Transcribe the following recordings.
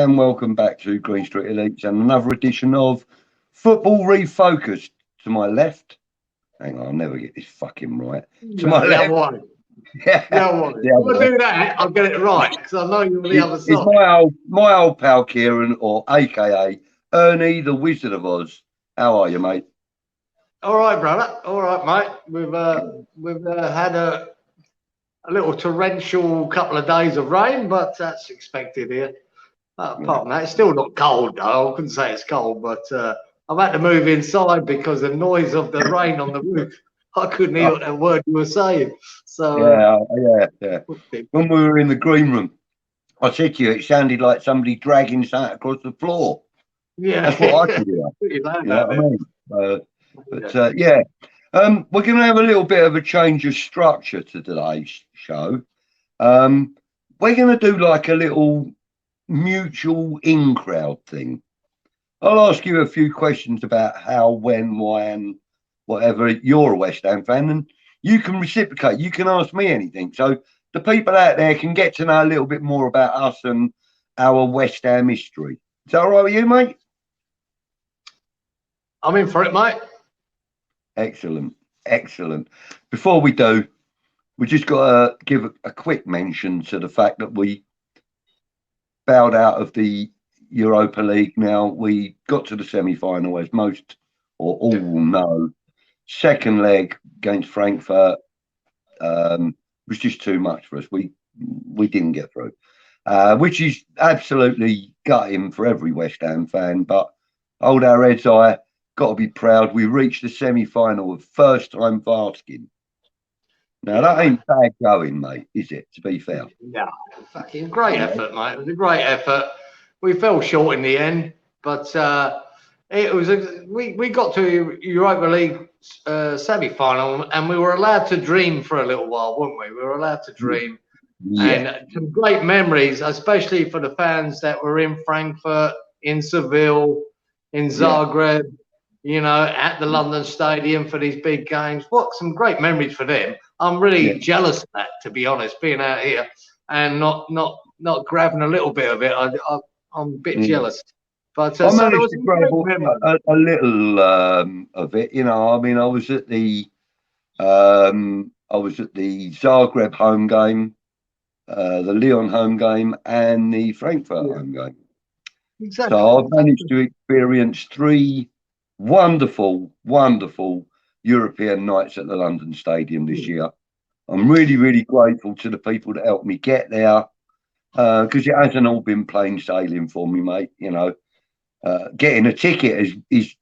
and welcome back to Green Street Elites and another edition of Football Refocused. To my left, hang on, I'll never get this fucking right. To my left, one. yeah, The other one. If I do that, I'll get it right because I know you're on the other side. It's my old pal Cieran, or AKA Ernie, the Wizard of Oz. How are you, mate? All right, brother. All right, mate. We've had a little torrential couple of days of rain, but that's expected here. Apart from that, it's still not cold, though. I couldn't say it's cold, but I've had to move inside because the noise of the rain on the roof, I couldn't hear a word you were saying. So yeah. When we were in the green room, I said to you, it sounded like somebody dragging something across the floor. Yeah, that's what I could hear. You know what I mean? We're going to have a little bit of a change of structure to today's show. We're going to do like a little mutual in-crowd thing. I'll ask you a few questions about how, when, why, and whatever. You're a West Ham fan, and you can reciprocate. You can ask me anything. So the people out there can get to know a little bit more about us and our West Ham history. Is that all right with you, mate? I'm in for it, mate. Excellent. Before we do, we just got to give a quick mention to the fact that we bowed out of the Europa League. Now, we got to the semi-final, as most or all will know. Second leg against Frankfurt was just too much for us. We didn't get through, which is absolutely gutting for every West Ham fan. But hold our heads high. Got to be proud. We reached the semi-final of first-time Varskin. Now, that ain't bad going, mate, is it, to be fair? Yeah, fucking great effort, mate. It was a great effort. We fell short in the end, but it was we got to Europa League semi-final, and we were allowed to dream for a little while, weren't we? We were allowed to dream. Yeah. And some great memories, especially for the fans that were in Frankfurt, in Seville, in Zagreb, you know, at the London Stadium for these big games. What some great memories for them. I'm really jealous of that, to be honest, being out here and not grabbing a little bit of it. I'm a bit jealous. But I managed to grab a little of it. You know, I mean, I was at the Zagreb home game, the Lyon home game, and the Frankfurt home game. Exactly. So I've managed to experience 3 wonderful European nights at the London Stadium this year. I'm really grateful to the people that helped me get there, because it hasn't all been plain sailing for me, mate. You know, getting a ticket is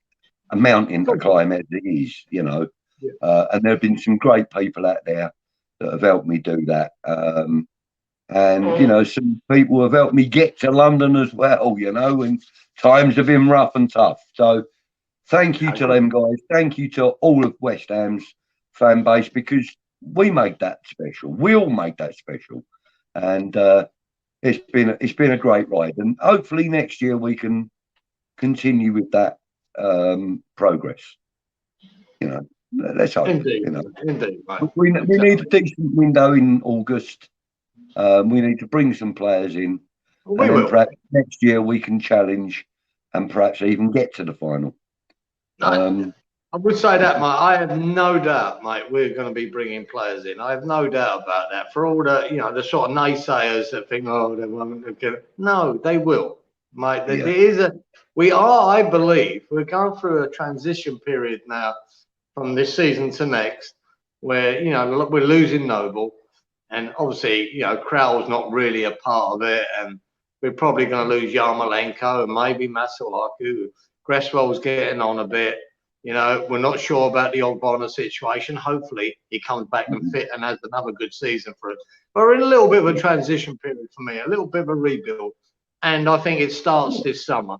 a mountain to climb as it is, you know. And there have been some great people out there that have helped me do that. And, you know, some people have helped me get to London as well, you know, and times have been rough and tough. So thank you to them guys. Thank you to all of West Ham's fan base, because we make that special. We all make that special. And it's been a great ride. And hopefully next year we can continue with that progress. You know, let's hope. Indeed, you know. Indeed. Right. We need a decent window in August. We need to bring some players in. We will. Perhaps next year we can challenge and perhaps even get to the final. I would say that, mate. I have no doubt, mate, we're going to be bringing players in. I have no doubt about that. For all the, you know, the sort of naysayers that think, oh, they won't get it. No, they will, mate. There is I believe, we're going through a transition period now from this season to next, where, you know, we're losing Noble. And obviously, you know, Kral's not really a part of it. And we're probably going to lose Yarmolenko and maybe Masuaku. Cresswell's getting on a bit. You know, we're not sure about the Ogbonna situation. Hopefully, he comes back and fit and has another good season for us. But we're in a little bit of a transition period for me, a little bit of a rebuild. And I think it starts this summer.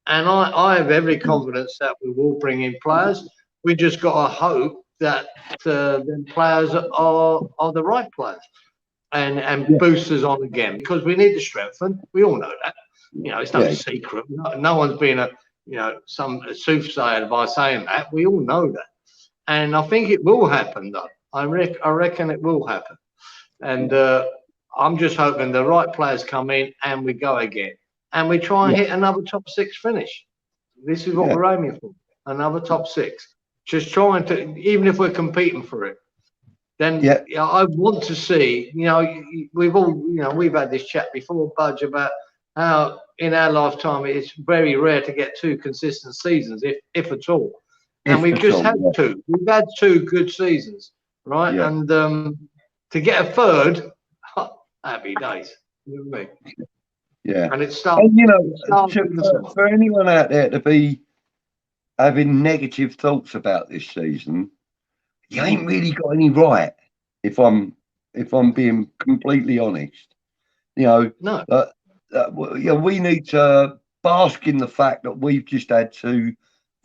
And I have every confidence that we will bring in players. We just got to hope that the players are the right players and boost us on again, because we need to strengthen. We all know that. You know, it's no secret. No one's been some soothsayer by saying that. We all know that. And I think it will happen, though. I reckon it will happen. And I'm just hoping the right players come in and we go again. and we try and hit another top 6 finish. This is what we're aiming for, another top 6. Just trying to, even if we're competing for it, then I want to see, we've had this chat before, Budge, about how in our lifetime it's very rare to get 2 consistent seasons, if at all. And we've just had 2. We've had 2 good seasons, right? Yeah. And to get a 3rd, happy days. You know what I mean? Yeah. And it starts. And for anyone out there to be having negative thoughts about this season, you ain't really got any right. If I'm being completely honest, no. We need to bask in the fact that we've just had 2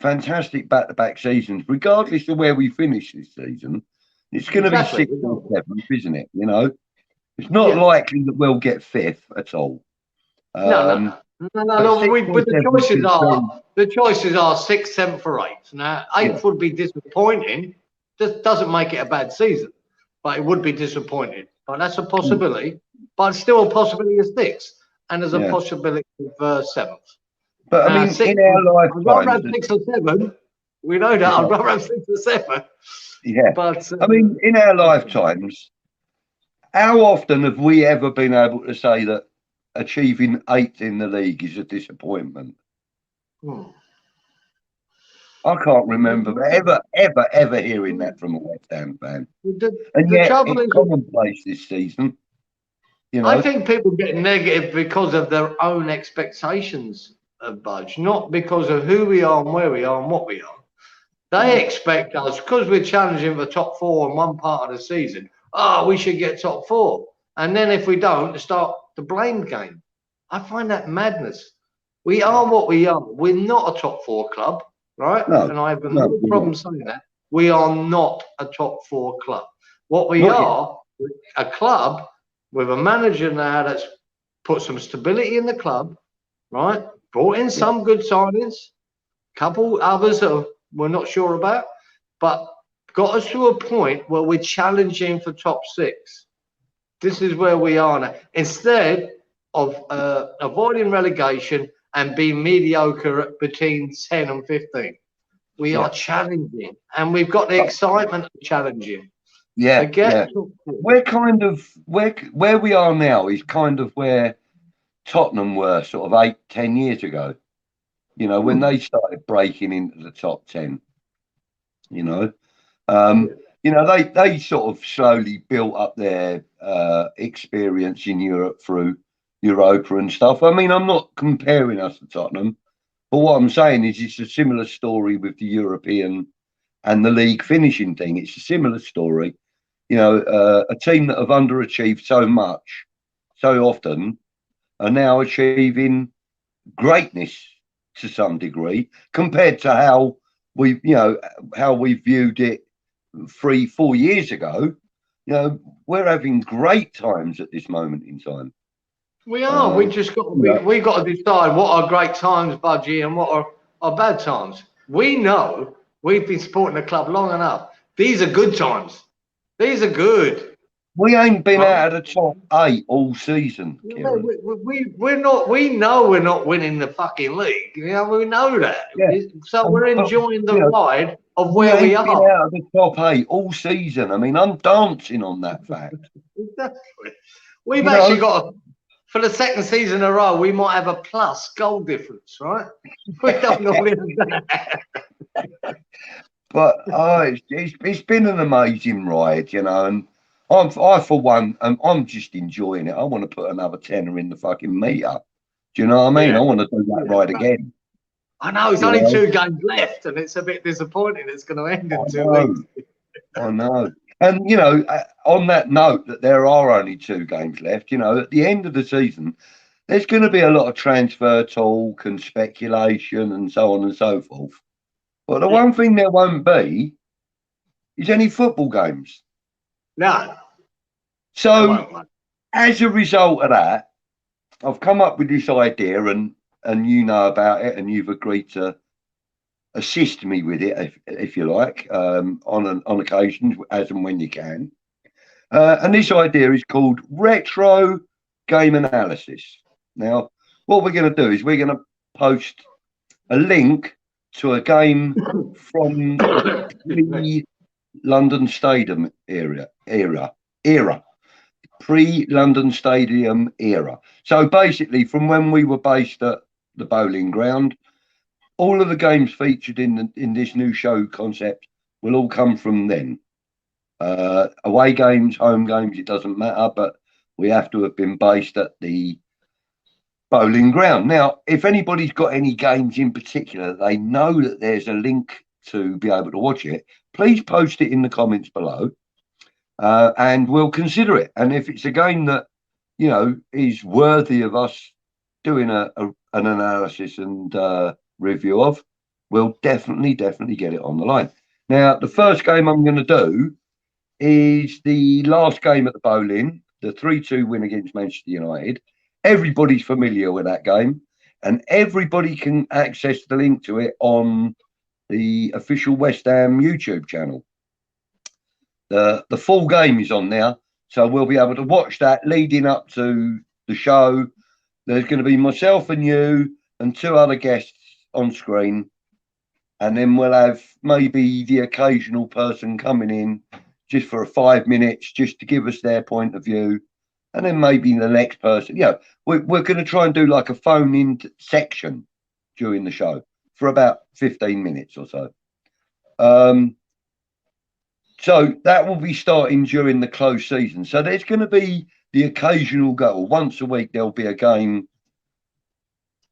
fantastic back-to-back seasons, regardless of where we finish this season. It's going to be 6th or 7th, isn't it? It's not likely that we'll get 5th at all. No. The choices are 6th, 7th, or 8th. Now, 8th would be disappointing. Just doesn't make it a bad season, but it would be disappointing. But that's a possibility. But still a possibility of 6th, and there's a possibility of 7th. But I mean, in our lifetime, I'd rather have 6 or 7. We know that. I'd rather have 6 or 7. Yeah. But I mean, in our lifetimes, how often have we ever been able to say that achieving 8th in the league is a disappointment? I can't remember ever hearing that from a West Ham fan. And yet, it's commonplace this season. I think people get negative because of their own expectations of Budge, not because of who we are and where we are and what we are. They expect us, because we're challenging for top 4 in one part of the season, we should get top 4. And then if we don't, start the blame game. I find that madness. We are what we are. We're not a top 4 club, right? No, and I have no problem saying that. We are not a top 4 club. What we are, a club with a manager now that's put some stability in the club, right? Brought in some good signings, couple others that we're not sure about, but got us to a point where we're challenging for top 6. This is where we are now. Instead of avoiding relegation and being mediocre between 10 and 15, we are challenging, and we've got the excitement of challenging. We're kind of where we are now is kind of where Tottenham were sort of 8-10 years ago. When they started breaking into the top 10. They sort of slowly built up their experience in Europe through Europa and stuff. I mean, I'm not comparing us to Tottenham, but what I'm saying is it's a similar story with the European and the league finishing thing. It's a similar story. A team that have underachieved so much, so often, are now achieving greatness to some degree compared to how we viewed it 3-4 years ago. We're having great times at this moment in time. We are. We just got we got to decide what are great times, Budgie, and what are bad times. We know we've been supporting the club long enough. These are good times. These are good. We ain't been out of the top 8 all season. We're not. We know we're not winning the fucking league. We know that. Yeah. So we're enjoying the ride of where we are. Been out of the top 8 all season. I mean, I'm dancing on that fact. Exactly. We've actually got for the 2nd season in a row. We might have a plus goal difference, right? We don't know that. But it's been an amazing ride, and I for one, I'm just enjoying it. I want to put another tenner in the fucking meter. Do you know what I mean? I want to do that ride again. I know it's only 2 games left, and it's a bit disappointing. It's going to end in 2 weeks. I know. And on that note, that there are only 2 games left. At the end of the season, there's going to be a lot of transfer talk and speculation and so on and so forth. But the one thing there won't be is any football games. No. So, as a result of that, I've come up with this idea, and you know about it, and you've agreed to assist me with it, if you like, on occasions, as and when you can. And this idea is called retro game analysis. Now, what we're going to do is we're going to post a link to a game from the London Stadium era, pre-London Stadium era. So basically, from when we were based at the bowling ground, all of the games featured in this new show concept will all come from then. Away games, home games, it doesn't matter, but we have to have been based at the bowling ground. Now, if anybody's got any games in particular, they know that there's a link to be able to watch it, please post it in the comments below, and we'll consider it. And if it's a game that, you know, is worthy of us doing an analysis and review of, we'll definitely get it on the line. Now, the first game I'm going to do is the last game at the bowling, the 3-2 win against Manchester United. Everybody's familiar with that game, and everybody can access the link to it on the official West Ham YouTube channel. The full game is on there, so we'll be able to watch that leading up to the show. There's going to be myself and you and 2 other guests on screen, and then we'll have maybe the occasional person coming in just for 5 minutes just to give us their point of view, and then maybe the next person. Yeah, we're going to try and do like a phone-in section during the show for about 15 minutes or so. So that will be starting during the close season. So there's going to be the occasional goal. Once a week, there'll be a game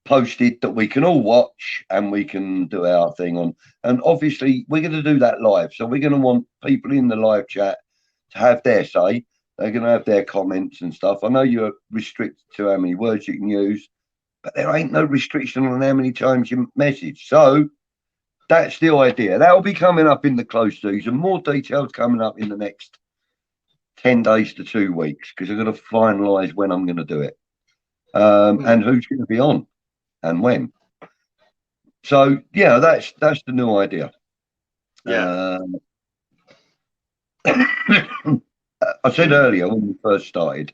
posted that we can all watch and we can do our thing on. And obviously, we're going to do that live. So we're going to want people in the live chat to have their say. They're going to have their comments and stuff. I know you're restricted to how many words you can use, but there ain't no restriction on how many times you message. So that's the idea. That'll be coming up in the close season. More details coming up in the next 10 days to 2 weeks, because I'm going to finalise when I'm going to do it, and who's going to be on and when. So yeah, that's the new idea. Yeah. I said earlier when we first started,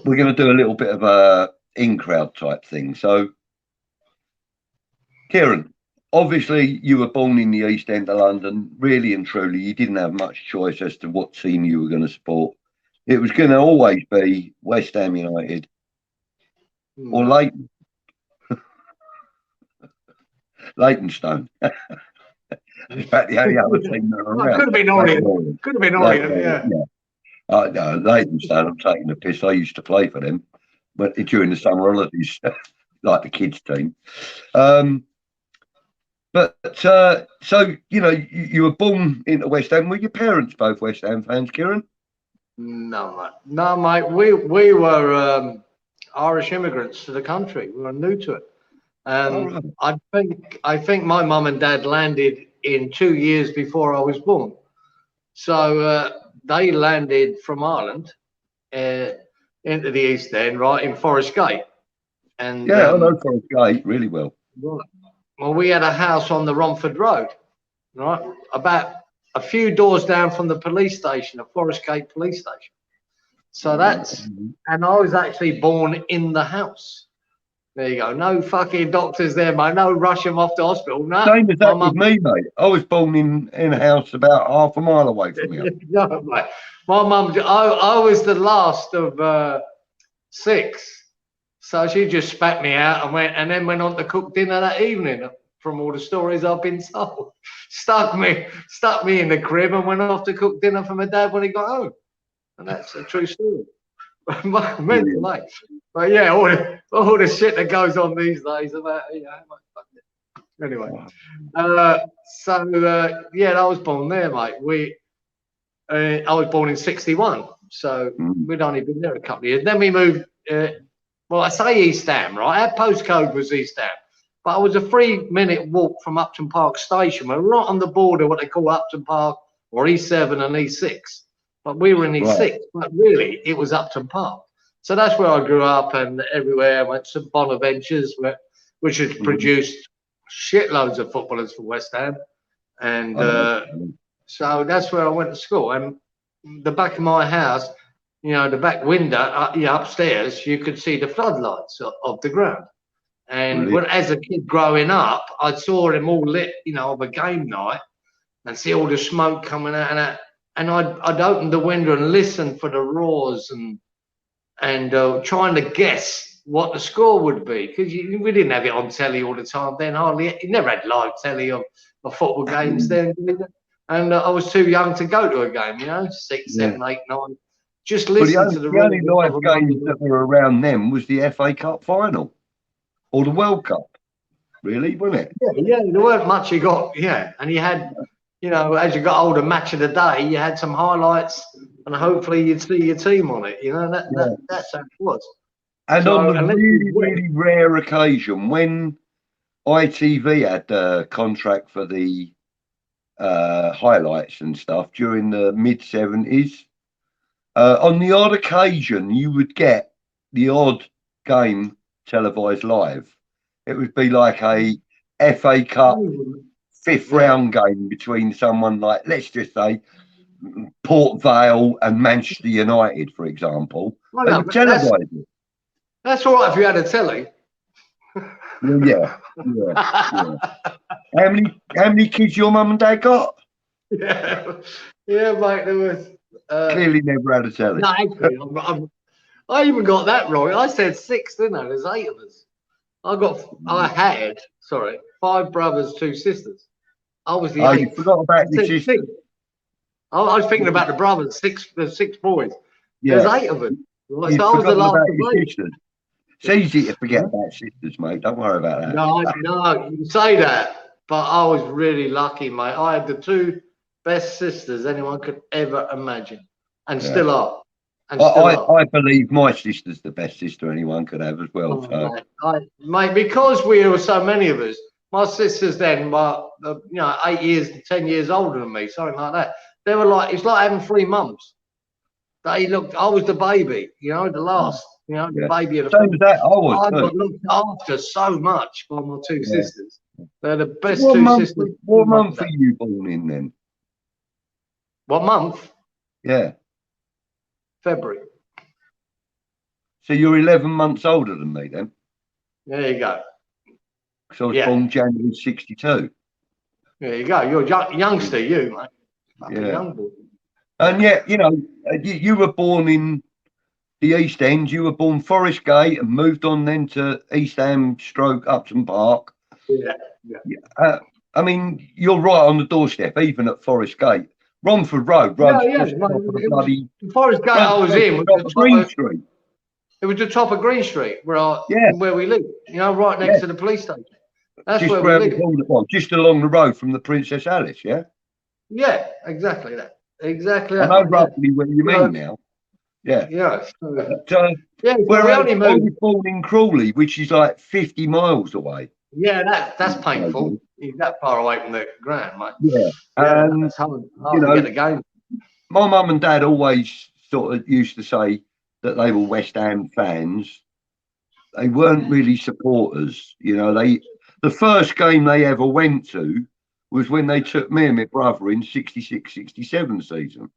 we're going to do a little bit of a in-crowd type thing. So, Cieran, obviously you were born in the East End of London. Really and truly, you didn't have much choice as to what team you were going to support. It was going to always be West Ham United or Leighton. Leytonstone. In fact, the only other team that are around. Could have been Orient. Could have been Orient, yeah. No, Leytonstone, I'm taking the piss. I used to play for them, but during the summer holidays, like the kids' team. But so you know, you were born into West Ham. Were your parents both West Ham fans, Cieran? No, mate. We were Irish immigrants to the country. We were new to it. Right. I think my mum and dad landed in 2 years before I was born. So they landed from Ireland into the East End, right in Forest Gate. And yeah, I know Forest Gate really well. Right. Well, we had a house on the Romford Road, right, about a few doors down from the police station, the Forest Gate police station. So that's, and I was actually born in the house. There you go. No fucking doctors there, mate. No rush him off to hospital. No. Same as that with me, mate. I was born in a house about half a mile away from you. No, mate. My mum, I was the last of 6. So she just spat me out and then went on to cook dinner that evening, from all the stories I've been told. Stuck me in the crib and went off to cook dinner for my dad when he got home. And that's a true story. Mental, mate. But yeah, all the shit that goes on these days about, you know, anyway. Yeah, I was born there, mate. I was born in 61, so we'd only been there a couple of years. Then we moved. Well, I say East Ham, right? Our postcode was East Ham, but it was a 3-minute walk from Upton Park Station. We're right on the border, what they call Upton Park or E7 and E6. But we were in E6, right. But really it was Upton Park. So that's where I grew up, and everywhere I went to Bonaventures, which has produced shitloads of footballers for West Ham. And so that's where I went to school. And the back of my house, the back window, upstairs, you could see the floodlights of the ground. And as a kid growing up, I saw them all lit, of a game night, and see all the smoke coming out and that. And I'd open the window and listen for the roars and trying to guess what the score would be, because we didn't have it on telly all the time then. You never had live telly of football games then. And I was too young to go to a game, 6, 7, 8, 9. Just listen to the only live games that were around them was the FA Cup final or the World Cup, really, wasn't it? Yeah, there weren't much you got, and you had, as you got older, match of the day, you had some highlights, and hopefully you'd see your team on it. That's how it was. And on the really, really rare occasion when ITV had the contract for the highlights and stuff during the mid-70s, on the odd occasion you would get the odd game televised live. It would be like a FA Cup fifth round game between someone like, let's just say, Port Vale and Manchester United, for example. They would televise it. That's all right if you had a telly. Well, yeah. How many kids your mum and dad got? Yeah, mate. There was clearly never had a telly. No, actually, I even got that wrong. I said 6, didn't I? There's 8 of us. I had 5 brothers, 2 sisters. I was the 8th. You forgot about your sister. I was thinking about the brothers, 6 boys. Yeah. There's 8 of them. So I was the last of. It's easy to forget about sisters, mate. Don't worry about that. No, you say that, but I was really lucky, mate. I had the 2 best sisters anyone could ever imagine, and still are. I believe my sister's the best sister anyone could have as well. Mate, because we were so many of us, my sisters then were, 8 years, 10 years older than me, something like that. They were like, it's like having 3 mums. I was the baby, the last. The baby of the family. I got looked after so much by my 2 sisters. They're the best what 2 sisters. What month were you born in then? What month? Yeah. February. So you're 11 months older than me then? There you go. So I was born January 62. There you go. You're a youngster, you, mate. Like a young boy. And yet, you were born in the East End. You were born Forest Gate and moved on then to East Ham / Upton Park. Yeah. I mean, you're right on the doorstep, even at Forest Gate. Romford Road runs just top of the bloody... Forest Gate I was in was Green Street. It was the top of Green Street where we live, right next to the police station. That's just where we live. Just along the road from the Princess Alice, yeah? Yeah, exactly that. Exactly that. I know roughly where you mean now. Yeah. Yeah. Where I was born in Crawley, which is like 50 miles away. Yeah, that's painful. He's that far away from the ground, mate. Yeah. And, that's hard to get the game. My mum and dad always sort of used to say that they were West Ham fans. They weren't really supporters. The first game they ever went to was when they took me and my brother in 66-67 season.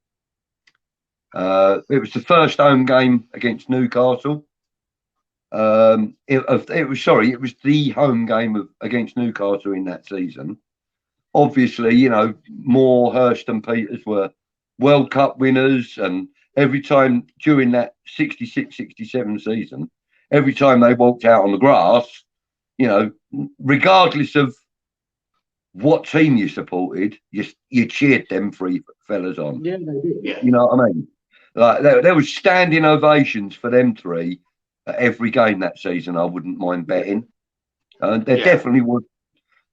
It was the first home game against Newcastle. It was the home game against Newcastle in that season. Obviously, Moore, Hurst and Peters were World Cup winners, and every time during that 66-67 season, every time they walked out on the grass, regardless of what team you supported, you cheered them 3 fellas on. Yeah, they did. Yeah. You know what I mean? Like there was standing ovations for them 3 at every game that season. I wouldn't mind betting. There definitely was.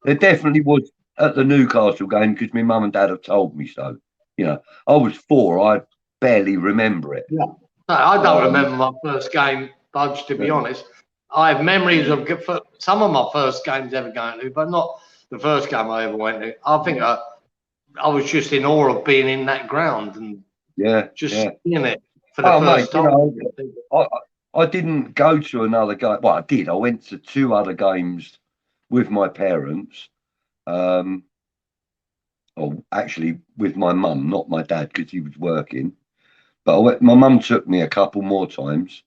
There definitely was at the Newcastle game because my mum and dad have told me so. I was 4. I barely remember it. Yeah. No, I don't remember my first game, Budge, to be honest. I have memories of some of my first games ever going to, but not the first game I ever went to. I think I was just in awe of being in that ground and seeing it for the first time. I didn't go to another game. Well, I did. I went to 2 other games with my parents. Actually with my mum, not my dad, because he was working. But my mum took me a couple more times,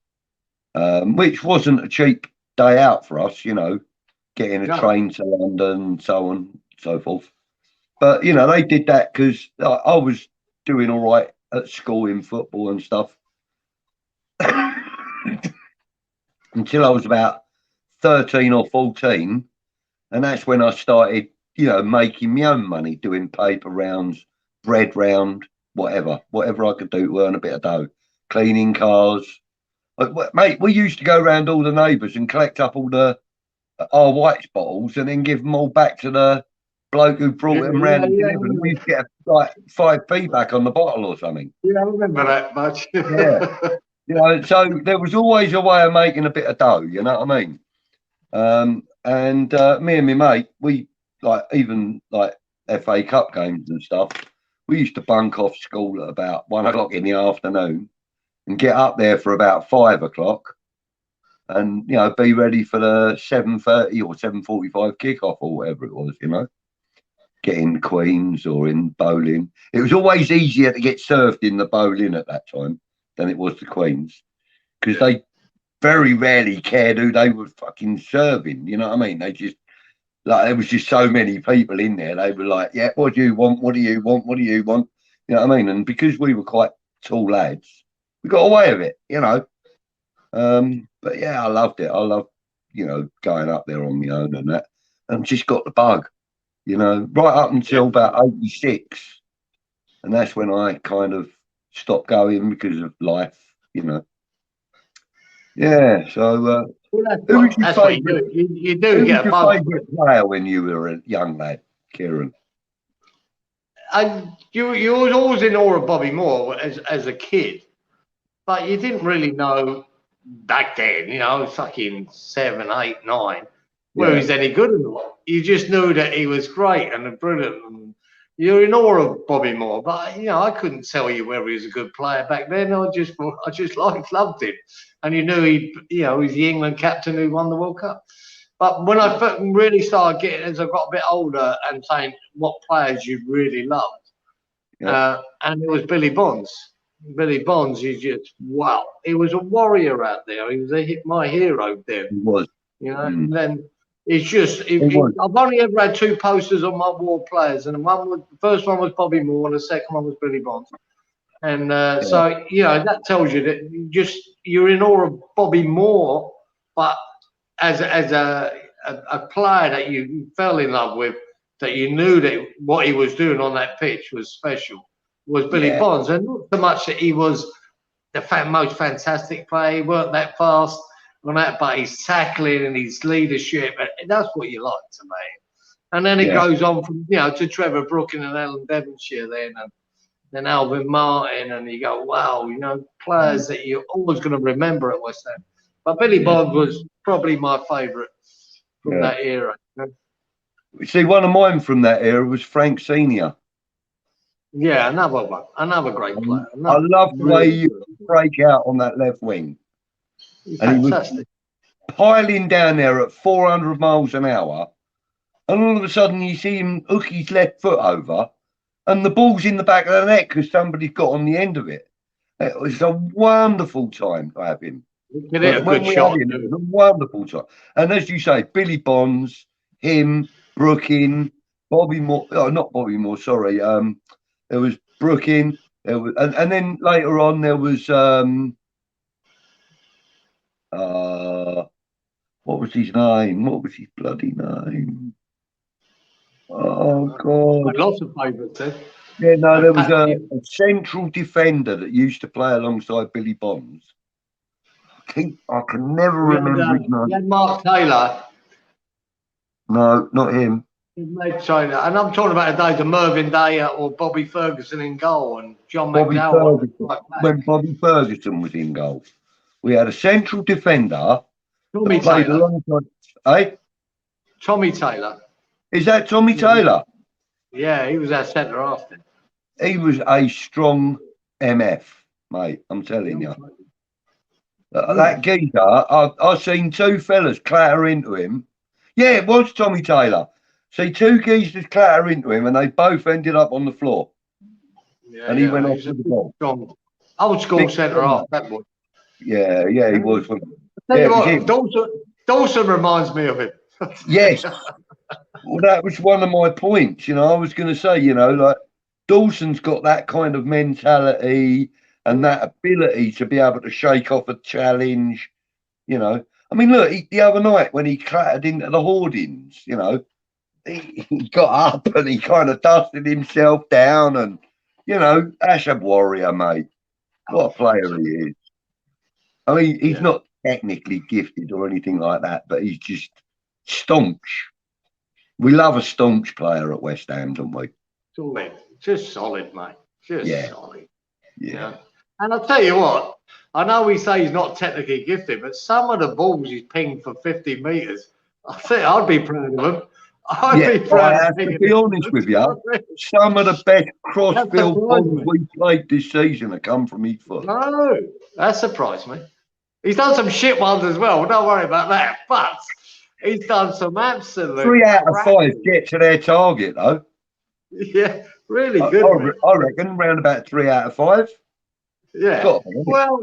which wasn't a cheap day out for us, you know, getting a train to London and so on and so forth. But, you know, they did that because I was doing all right at school in football and stuff until I was about 13 or 14. And that's when I started, you know, making my own money, doing paper rounds, bread round, whatever I could do to earn a bit of dough, cleaning cars. Mate, we used to go around all the neighbours and collect up all our whites bottles and then give them all back to the bloke who brought them round and delivered them. We used to get like 5p back on the bottle or something. Yeah, I remember that much. Yeah. You know, so there was always a way of making a bit of dough, you know what I mean? And me and my mate, we even FA Cup games and stuff, we used to bunk off school at about 1 o'clock in the afternoon and get up there for about 5 o'clock and, you know, be ready for the 7:30 or 7:45 kickoff or whatever it was, you know, get in Queens or in bowling. It was always easier to get served in the bowling at that time than it was the Queens because they very rarely cared who they were fucking serving, you know what I mean? They just, there was just so many people in there. They were like, yeah, what do you want? What do you want? What do you want? You know what I mean? And because we were quite tall lads, we got away with it, you know. But yeah, I loved it. I loved, you know, going up there on my own and that, and just got the bug, you know, right up until about 86. And that's when I kind of stopped going because of life, you know. Yeah, so who was your favourite? You do get a favourite player when you were a young lad, Cieran? You was always in awe of Bobby Moore as a kid, but you didn't really know back then. You know, fucking 7, 8, 9, where he's any good or not. You just knew that he was great and brilliant. And you're in awe of Bobby Moore, but you know, I couldn't tell you whether he was a good player back then. I just loved him. And you knew he's the England captain who won the World Cup. But when I really started getting, as I got a bit older, and saying what players you really loved, and it was Billy Bonds. Billy Bonds, wow. He was a warrior out there. He was my hero there. He was. You know, and then it's just, I've only ever had 2 posters on my wall of players, and the first one was Bobby Moore, and the second one was Billy Bonds. And so, you know, that tells you that you're in awe of Bobby Moore, but as a player that you fell in love with, that you knew that what he was doing on that pitch was special, was Billy Bonds. And not so much that he was the most fantastic player, he weren't that fast on that, but his tackling and his leadership, and that's what you like to me. And then it goes on from, you know, to Trevor Brooking and Alan Devonshire then Alvin Martin, and you go, wow, you know, players that you're always going to remember at West Ham. But Billy Bonds was probably my favourite from that era. You know? See, one of mine from that era was Frank Senior. Yeah, another great player. I love the way you break out on that left wing. And he was piling down there at 400 miles an hour, and all of a sudden you see him hook his left foot over, and the ball's in the back of the net because somebody's got on the end of it. It was a wonderful time to have him. It was a wonderful time. And as you say, Billy Bonds, him, Brooking, Bobby Moore. Oh, not Bobby Moore. Sorry. There was Brooking. There was, and then later on there was what was his name? What was his bloody name? Oh God! Lots of favourites. Yeah, no, there was a central defender that used to play alongside Billy Bonds. I can never remember his name. Yeah, Mark Taylor. No, not him. And I'm talking about the days of Mervyn Dyer or Bobby Ferguson in goal and John McDowell. When Bobby Ferguson was in goal, we had a central defender. Tommy Taylor. Tommy Taylor. Is that Tommy Taylor? Yeah, he was our centre half then. He was a strong MF, mate. I'm telling you. That geezer, I've seen 2 fellas clatter into him. Yeah, it was Tommy Taylor. See, 2 geezers clatter into him, and they both ended up on the floor. Yeah, and he went off to the ball. Old school centre half, that boy. Yeah, he was. Tell you what, Dawson reminds me of him. Yes. Well, that was one of my points. I was going to say, like Dawson's got that kind of mentality and that ability to be able to shake off a challenge. I mean, look, the other night when he clattered into the hoardings, he got up and he kind of dusted himself down, and that's a warrior, mate. What a player he is. I mean, he's not technically gifted or anything like that, but he's just staunch. We love a staunch player at West Ham, don't we? Solid. Just solid, mate. Just solid. Yeah. And I'll tell you what, I know we say he's not technically gifted, but some of the balls he's pinged for 50 metres, I think I'd be proud of him. I'd be proud of him. To be honest with you, some of the best cross-field balls we played this season have come from his foot. No, that surprised me. He's done some shit ones as well. Don't worry about that. But he's done some absolute 3 out of 5 get to their target, though. Yeah, really good. I reckon around about 3 out of 5. Yeah. Well,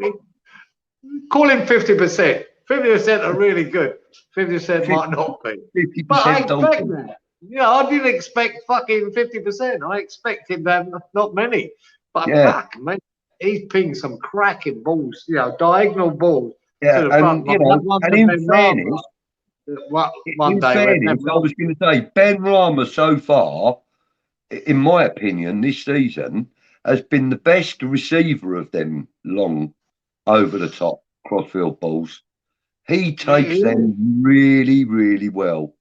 call him 50%. 50% are really good. 50% might not be. 50%. But I expect that. I didn't expect fucking 50%. I expected that not many. But fuck, man, he's pinged some cracking balls, diagonal balls. Yeah, to the front. And in fairness, I was going to say, Ben Rama so far, in my opinion, this season, has been the best receiver of them long over the top crossfield balls. He takes them really, really well.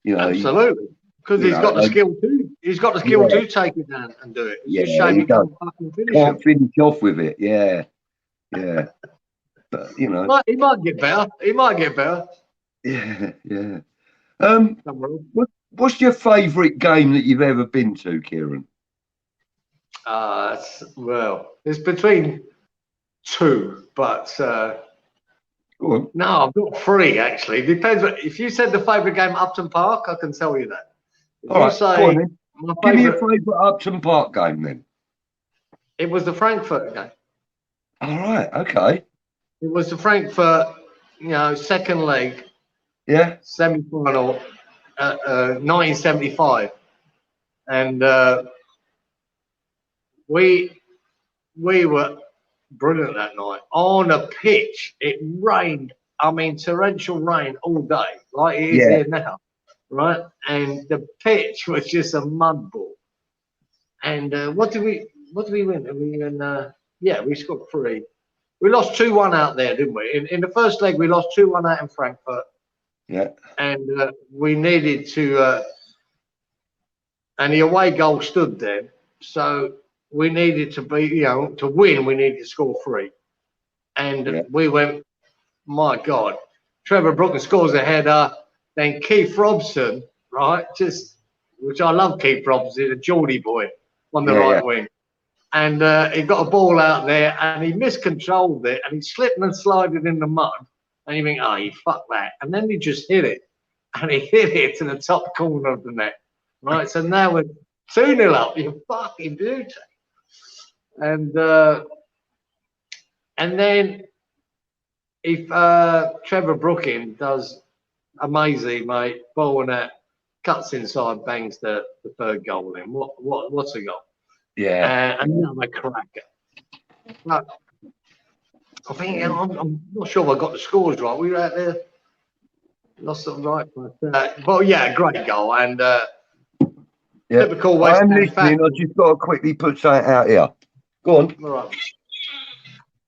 Absolutely. Because he's got the skill too. He's got the skill to take it down and do it. It's just shame he can't finish off with it. Yeah. But he might get better. Yeah. What's your favourite game that you've ever been to, Cieran? Well, it's between 2, but go on. No, I've got 3 actually. Depends. If you said the favourite game at Upton Park, I can tell you that. If all right, go on then. Give me a favourite Upton Park game then. It was the Frankfurt game. All right, okay. It was the Frankfurt, second leg. Yeah. Semi-final, 1975, and we were brilliant that night. On a pitch, it rained. I mean, torrential rain all day, like it is here now, right? And the pitch was just a mud ball. And what did we win? We scored 3. We lost 2-1 out there, didn't we? In the first leg, we lost 2-1 out in Frankfurt. Yeah. And we needed to, and the away goal stood there. So we needed to be, to win, we needed to score 3. And we went, my God, Trevor Brooklyn scores a header. Then Keith Robson, right? Which I love Keith Robson, a Geordie boy on the right wing. And he got a ball out there and he miscontrolled it and he slipped and slided in the mud. And you think, you fuck that. And then he just hit it. And he hit it to the top corner of the net. Right? So now we're 2-0 up. You fucking beauty. And then if Trevor Brooking does amazing, mate, ball and that, cuts inside, bangs the third goal in. What's a goal? Yeah. Another cracker. But I think I'm not sure if I got the scores right. We were out there, lost them right, but great goal and typical West Ham. I'm listening. I just got to quickly put something out here. Go on. All right.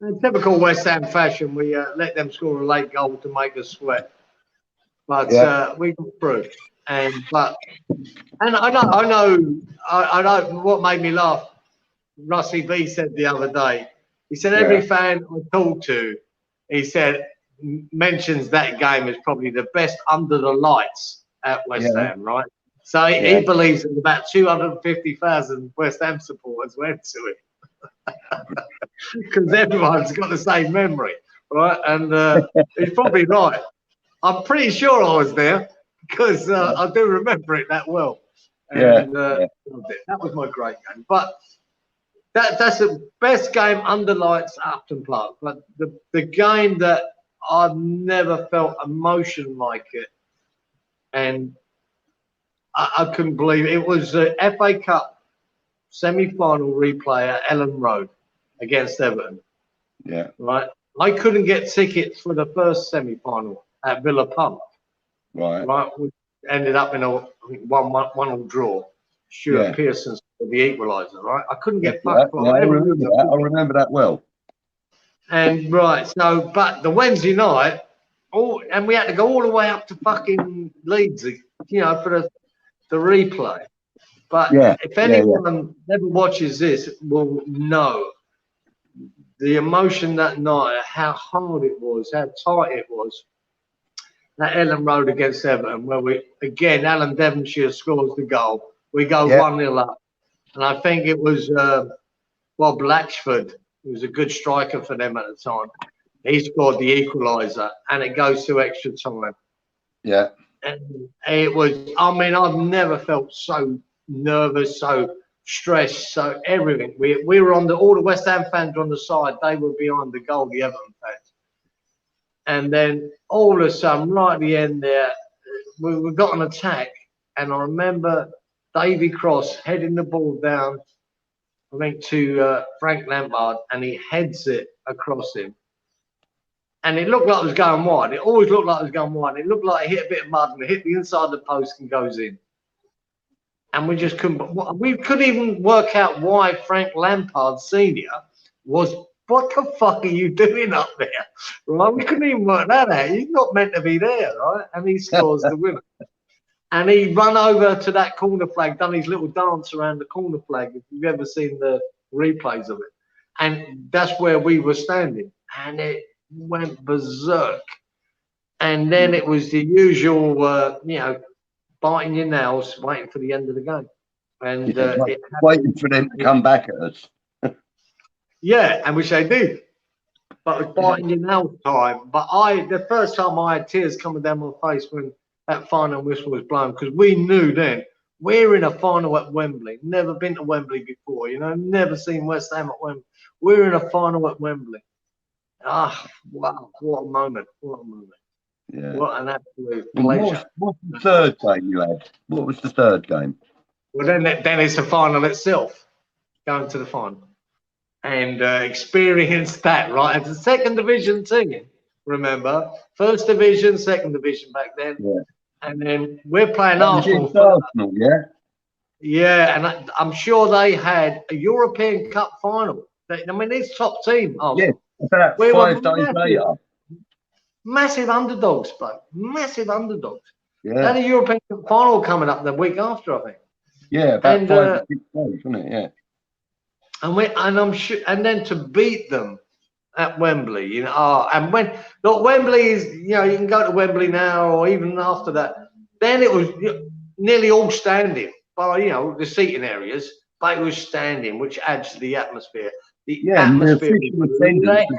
In typical West Ham fashion, we let them score a late goal to make us sweat, but we got through. And I know what made me laugh. Russie B said the other day. He said every fan I talk to, he said mentions that game as probably the best under the lights at West Ham, right? So he believes that about 250,000 West Ham supporters went to it because everyone's got the same memory, right? And he's probably right. I'm pretty sure I was there because I do remember it that well. And that was my great game. But that's the best game under lights, Upton Park. But the game that I've never felt emotion like it, and I couldn't believe it. It was the FA Cup semi-final replay at Ellen Road against Everton. Yeah. Right. I couldn't get tickets for the first semi-final at Villa Park. Right. Right. We ended up in a 1-1 draw. Stuart Pearson scored the equaliser. Right. I couldn't get fucked. Yeah, I remember that. I remember that well. And right. So, but the Wednesday night, and we had to go all the way up to fucking Leeds, you know, for the replay. But if anyone ever watches this, will know the emotion that night, how hard it was, how tight it was. That Ellen Road against Everton, where Alan Devonshire scores the goal. We go 1-0 up. And I think it was Bob Latchford, who was a good striker for them at the time. He scored the equaliser, and it goes to extra time. Yeah. And it was, I mean, I've never felt so nervous, so stressed, so everything. We were on all the West Ham fans were on the side. They were behind the goal, the Everton fans. And then all of a sudden, right at the end there, we got an attack. And I remember Davy Cross heading the ball down, I think, to Frank Lampard, and he heads it across him. And it looked like it was going wide. It always looked like it was going wide. It looked like it hit a bit of mud and it hit the inside of the post and goes in. And we just couldn't. We couldn't even work out why Frank Lampard Senior was. What the fuck are you doing up there? Right? We couldn't even work that out. He's not meant to be there, right? And he scores the winner. And he run over to that corner flag, done his little dance around the corner flag. If you've ever seen the replays of it, and that's where we were standing, and it went berserk. And then it was the usual, you know, biting your nails, waiting for the end of the game, and waiting for them to come back at us. Yeah, and which they did, but it was biting your nails time. But the first time I had tears coming down my face when that final whistle was blown, because we knew then we're in a final at Wembley. Never been to Wembley before, you know, never seen West Ham at Wembley. We're in a final at Wembley. Ah, wow, what a moment! What a moment! Yeah. What an absolute pleasure. What's the third game you had? What was the third game? Well, then it's the final itself, going to the final. And experience that, right? As a second division team, remember? First division, second division back then. Yeah. And then we're playing Arsenal. Arsenal, yeah? Yeah, and I'm sure they had a European Cup final. I mean, it's top team, Arsenal. Yeah, about 5 days later. Massive underdogs, bro. Massive underdogs. Yeah. They had a European Cup final coming up the week after, I think. Yeah, about 5 or 6 days, wasn't it? Yeah. And I'm sure, and then to beat them at Wembley, you know, and when look, Wembley is, you know, you can go to Wembley now or even after that. Then it was nearly all standing, but you know, the seating areas, but it was standing, which adds to the atmosphere. The atmosphere was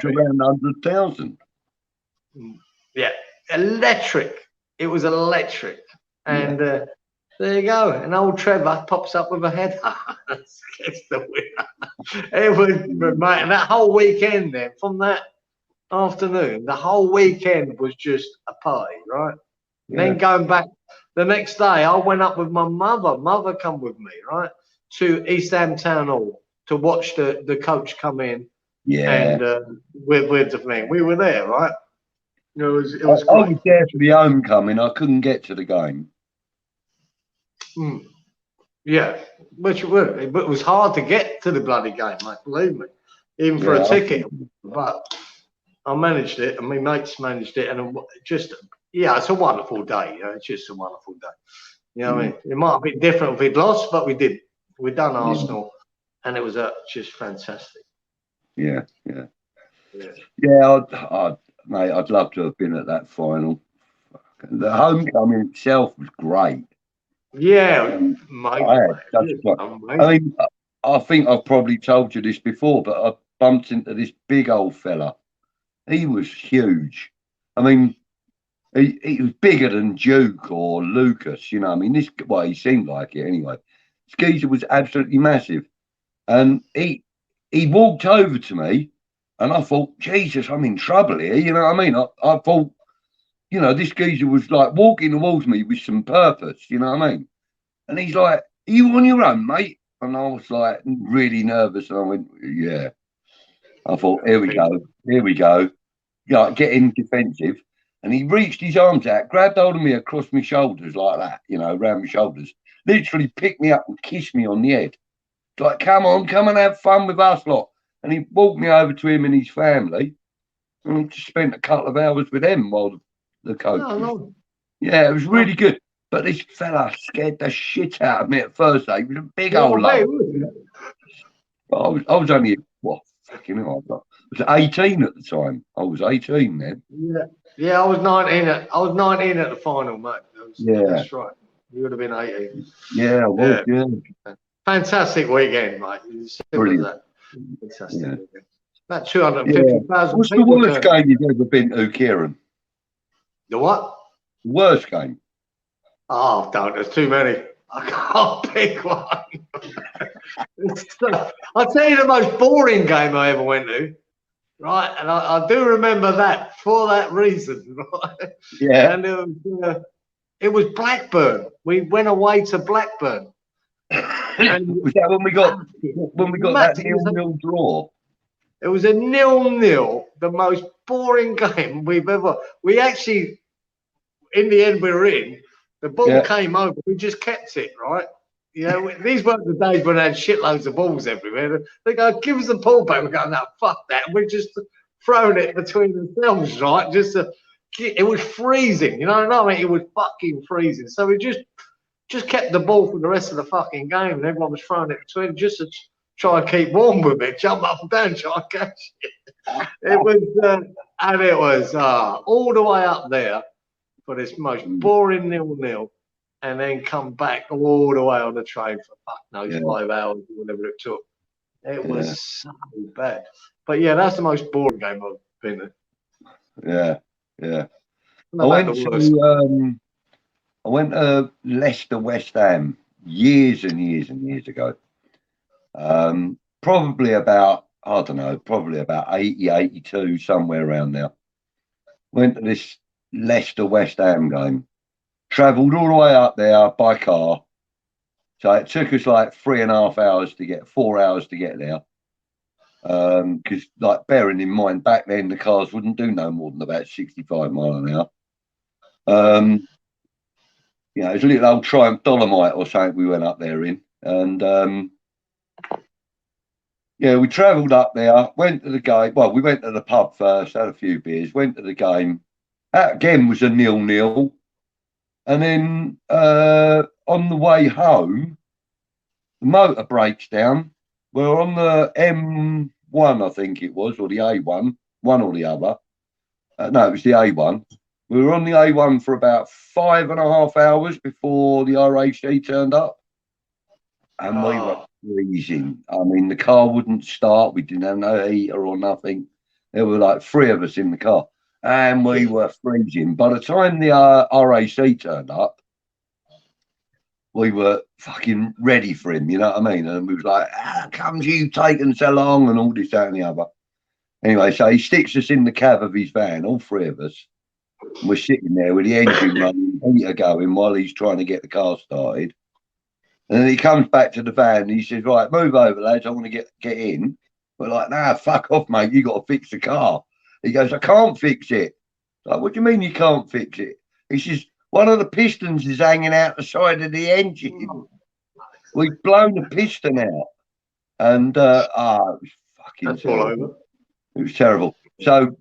around 100,000. Yeah, electric. It was electric, and. There you go. And old Trevor pops up with a header. Gets the winner. It was, mate, and that whole weekend then, from that afternoon, the whole weekend was just a party, right? Yeah. And then going back the next day, I went up with my mother. Mother come with me, right, to East Ham Town Hall to watch the coach come in. Yeah. And with the thing. We were there, right? It was I was there for the homecoming. I couldn't get to the game. Yeah, which it was hard to get to the bloody game, mate, believe me, even for a ticket. But I managed it, and my mates managed it, and just, yeah, it's a wonderful day. You know, it's just a wonderful day. You know what I mean? It might have been different if we'd lost, but we did. We'd done Arsenal, and it was just fantastic. Yeah. Mate, I'd love to have been at that final. The homecoming itself was great. Yeah, I mean, I think I've probably told you this before, but I bumped into this big old fella. He was huge. I mean, he was bigger than Duke or Lucas, you know. I mean, he seemed like it anyway. Skeezer was absolutely massive, and he he walked over to me, and I thought, Jesus, I'm in trouble here. You know what I mean? I thought, you know, this geezer was like walking towards me with some purpose. You know what I mean? And he's like, "Are you on your own, mate?" And I was like, really nervous, and I went, "Yeah." I thought, "Here we go, here we go." Yeah, getting defensive. And he reached his arms out, grabbed hold of me across my shoulders like that, you know, around my shoulders, literally picked me up and kissed me on the head. Like, come on, come and have fun with us lot. And he walked me over to him and his family, and I just spent a couple of hours with them while the coach. No. Yeah, it was really good. But this fella scared the shit out of me at first. He was a big old lad. I was only, what, fucking hell, I was 18 at the time. I was 18 then. Yeah, I was 19. I was 19 at the final, mate. Yeah, that's right. You would have been 18. Yeah, I was. Yeah. Fantastic weekend, mate. Brilliant. That. Fantastic weekend. About 250,000 What's people. What's the worst game you've ever been to, Cieran? The what? Worst game? Oh, don't. There's too many. I can't pick one. I'll tell you the most boring game I ever went to. Right, and I do remember that for that reason. Right? Yeah. And it was Blackburn. We went away to Blackburn. And was that when we got that 0-0 draw? It was a 0-0, the most boring game we've ever. We actually, in the end, we were in. The ball came over. We just kept it, right? You know, these weren't the days when they had shitloads of balls everywhere. They go, "Give us the ball back." We go, "No, fuck that." We're just throwing it between themselves, right? It was freezing. You know what I mean? It was fucking freezing. So we just kept the ball for the rest of the fucking game, and everyone was throwing it between just to try and keep warm with it, jump up and down, try and catch it. It was all the way up there for this most boring 0-0. And then come back all the way on the train for 5 hours, whatever it took. It was so bad. But yeah, that's the most boring game I've been in. Yeah. I went to Leicester West Ham years and years and years ago. Probably about 80, 82, somewhere around there. Went to this Leicester West Ham game. Travelled all the way up there by car. So it took us like 3.5 hours to get, 4 hours to get there. Because, like, bearing in mind, back then the cars wouldn't do no more than about 65 mile an hour. You know, it was a little old Triumph Dolomite or something we went up there in. And, we travelled up there, went to the game. Well, we went to the pub first, had a few beers, went to the game. That again was a 0-0. And then on the way home, the motor breaks down. We're on the M1, I think it was, or the A1, one or the other. No, it was the A1. We were on the A1 for about 5.5 hours before the RAC turned up. And we were freezing. I mean, the car wouldn't start. We didn't have no heater or nothing. There were like 3 of us in the car. And we were freezing. By the time the RAC turned up, we were fucking ready for him, you know what I mean? And we was like, "How comes you taking so long?" and all this, that, and the other. Anyway, so he sticks us in the cab of his van, all 3 of us. And we're sitting there with the engine running, heater going while he's trying to get the car started. And then he comes back to the van and he says, "Right, move over, lads. I want to get in." We're like, "Nah, fuck off, mate. You got to fix the car." He goes, "I can't fix it." Like, "What do you mean you can't fix it?" He says, "One of the pistons is hanging out the side of the engine. We've blown the piston out." And, it was fucking terrible. It was terrible. So,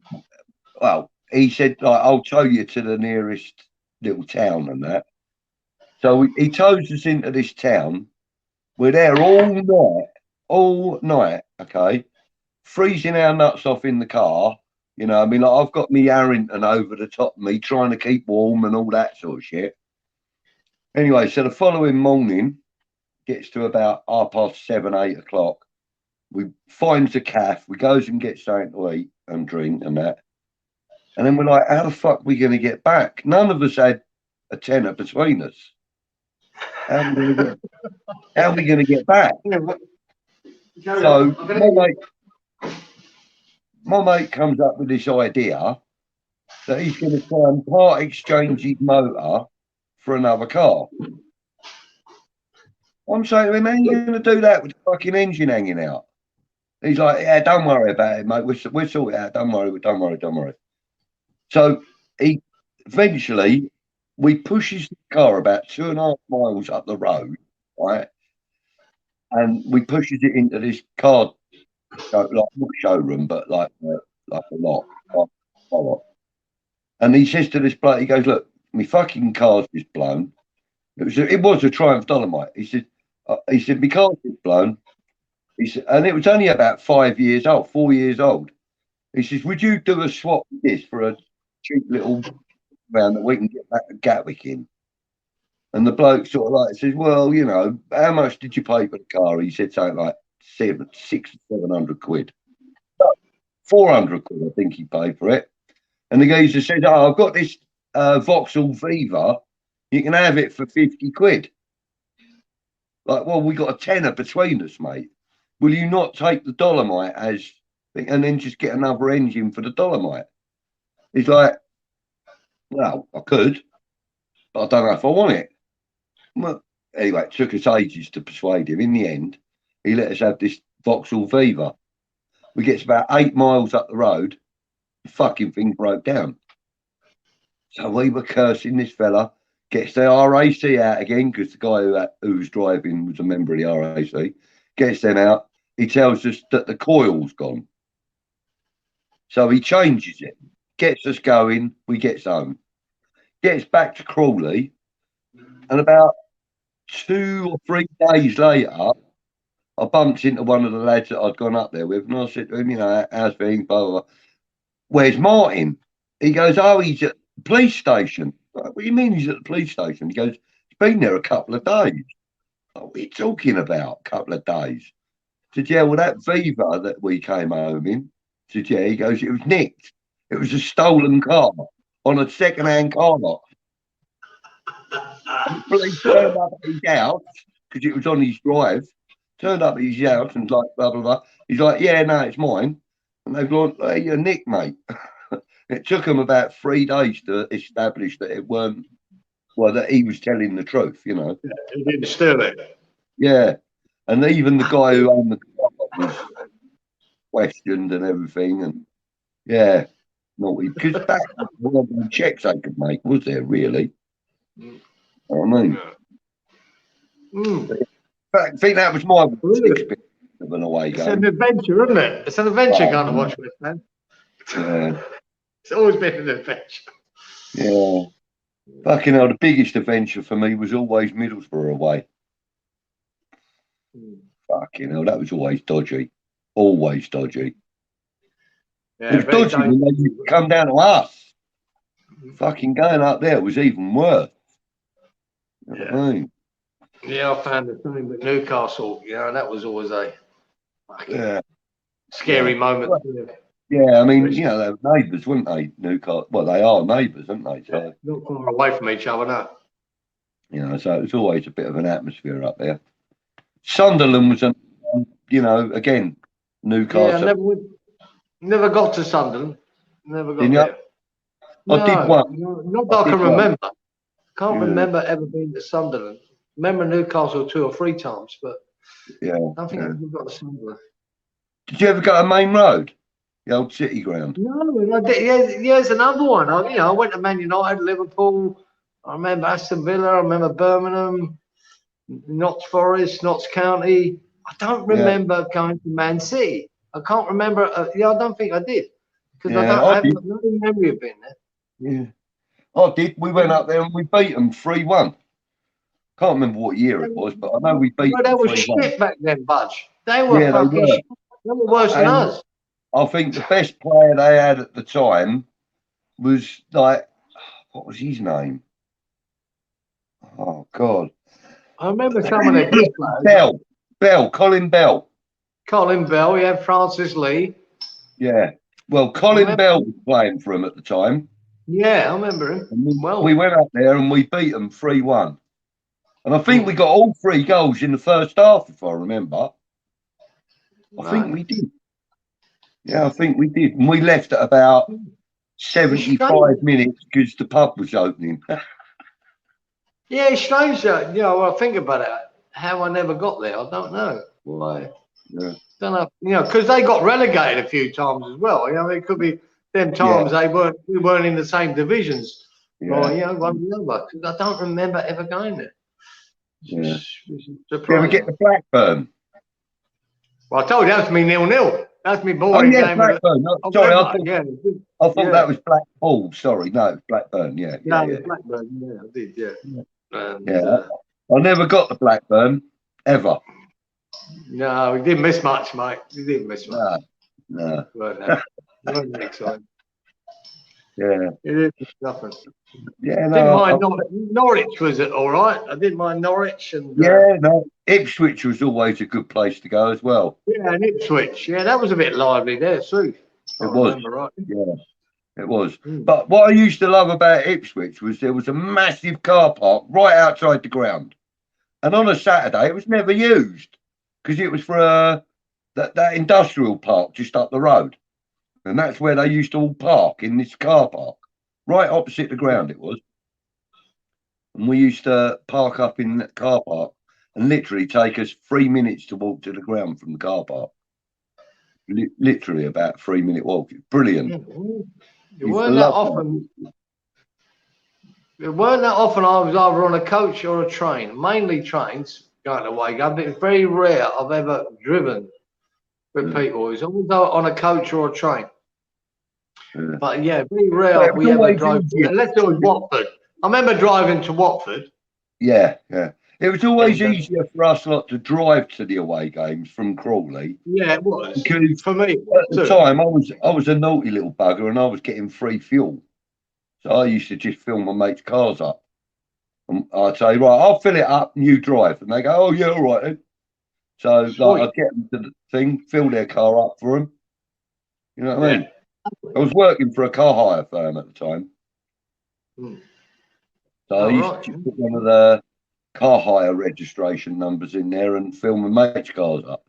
well, he said, like, "I'll tow you to the nearest little town and that." So he tows us into this town. We're there all night, okay, freezing our nuts off in the car. You know, I mean, like, I've got me Harrington over the top of me, trying to keep warm and all that sort of shit. Anyway, so the following morning, gets to about 7:30, 8 o'clock. We finds a cafe. We goes and gets something to eat and drink and that. And then we're like, "How the fuck are we going to get back?" None of us had a tenner between us. How are we going to get back? So my mate comes up with this idea that he's going to try and part exchange his motor for another car. I'm saying to him, how are you going to do that with the fucking engine hanging out? He's like, yeah, don't worry about it, mate. We'll sort it out. Don't worry. So eventually we pushes the car about 2.5 miles up the road, right? And we pushes it into this car, like not showroom, but like a lot. And he says to this bloke, he goes, look, my fucking car's just blown. It was a Triumph Dolomite. He said, my car's just blown. He said, and it was only about 4 years old. He says, would you do a swap with this for a cheap little round that we can get back to Gatwick in? And the bloke sort of like says, well, you know, how much did you pay for the car? He said something like 700 quid. 400 quid, I think he paid for it. And the geezer said, oh, I've got this Vauxhall Viva. You can have it for 50 quid. Like, well, we got a tenner between us, mate. Will you not take the Dolomite and then just get another engine for the Dolomite? He's like, well, I could, but I don't know if I want it. Well, anyway, it took us ages to persuade him. In the end, he let us have this Vauxhall Viva. We get about 8 miles up the road, the fucking thing broke down. So we were cursing this fella, gets the RAC out again, because the guy who was driving was a member of the RAC, gets them out. He tells us that the coil's gone. So he changes it, gets us going, we get home. Gets back to Crawley, and about 2 or 3 days later, I bumped into one of the lads that I'd gone up there with, and I said to him, you know, how's things, blah, blah, blah. Where's Martin? He goes, oh, he's at the police station. Like, what do you mean he's at the police station? He goes, he's been there a couple of days. What are we talking about, a couple of days? I said, yeah, well, that Viva that we came home in, I said, yeah, he goes, it was nicked. It was a stolen car on a second-hand car lot. The police turned up at his house, because it was on his drive, turned up at his house and like, blah, blah, blah. He's like, yeah, no, it's mine. And they've gone, hey, you're Nick, mate. It took them about 3 days to establish that it weren't, well, that he was telling the truth, you know. Yeah, he didn't steal it. Yeah. And even the guy who owned the car was questioned and everything. And yeah, because back then, there weren't any checks they could make, was there, really? You know what I mean? I think that was my experience of an away game. It's an adventure, isn't it? It's an adventure going to watch with, man. Yeah. It's always been an adventure. Yeah. Fucking hell, the biggest adventure for me was always Middlesbrough away. Fucking hell, that was always dodgy. Always dodgy. Yeah, it was dodgy when they come down to us. Fucking going up there was even worse. You know what I mean? Yeah, I found the same with Newcastle. You know, that was always a scary moment. Yeah, I mean, you know, they were neighbours, weren't they? Newcastle. Well, they are neighbours, aren't they? So, not far away from each other, no. You know, so it was always a bit of an atmosphere up there. Sunderland was, you know, again, Newcastle. Yeah, never got to Sunderland. Never got there. I did one. Not that I can remember. Can't remember ever being to Sunderland. Remember Newcastle 2 or 3 times, but I don't think I've ever got to Sunderland. Did you ever go to Main Road? The old City Ground? No, I did. Yeah, there's another one. I went to Man United, Liverpool. I remember Aston Villa. I remember Birmingham, Notts Forest, Notts County. I don't remember going to Man City. I can't remember. I don't think I did. Because I have no memory of being there. Yeah. I did. We went up there and we beat them 3-1. Can't remember what year it was, but I know we beat them 3-1. They were shit back then, Budge. They were fucking shit. They were worse than us. I think the best player they had at the time was like, what was his name? Oh, God. I remember some of their good players. Colin Bell. Colin Bell, yeah, Francis Lee. Yeah. Well, Colin Bell was playing for him at the time. Yeah, I remember him. We went up there and we beat them 3-1. And I think we got all 3 goals in the first half, if I remember. I think we did. Yeah, I think we did. And we left at about 75 minutes because the pub was opening. Yeah, it's strange that, you know, when I think about it, how I never got there, I don't know why. Yeah. Don't know, you know, because they got relegated a few times as well. You know, it could be them times we weren't in the same divisions. Yeah. Or, you know, one or the other. 'Cause I don't remember ever going there. Yeah. It's Did you ever get the Blackburn? Well, I told you that was me 0-0. That's me Oh, boring yeah, game. Blackburn. Sorry, I thought that was Blackpool. Sorry, no, Blackburn. Yeah, no, Blackburn. Yeah, I did. Yeah. And, I never got the Blackburn ever. No, we didn't miss much, mate. We didn't miss much. No. Weren't exciting. Yeah. It is nothing. Yeah, no. Didn't mind Norwich was it all right? I didn't mind Norwich and no. Ipswich was always a good place to go as well. Yeah, and Ipswich. Yeah, that was a bit lively there too. It was. Right. Yeah, it was. But what I used to love about Ipswich was there was a massive car park right outside the ground, and on a Saturday it was never used because it was for that industrial park just up the road, and that's where they used to all park in this car park right opposite the ground. It was, and we used to park up in that car park and literally take us 3 minutes to walk to the ground from the car park. Literally about 3 minute walk. Brilliant. It weren't that often. It weren't that often I was either on a coach or a train. Mainly trains going away. It's very rare I've ever driven with people. It was always on a coach or a train. Yeah. But yeah, very rare we ever drove. Unless it was Watford. I remember driving to Watford. Yeah. It was always easier for us lot to drive to the away games from Crawley. Yeah, it was. Because for me, at the time, I was a naughty little bugger and I was getting free fuel. So I used to just fill my mates' cars up. And I'd say, right, I'll fill it up and you drive. And they go, oh, yeah, all right then. So like, I'd get them to the thing, fill their car up for them. You know what I mean? I was working for a car hire firm at the time. So I used to put one of the car hire registration numbers in there and fill my mates' cars up.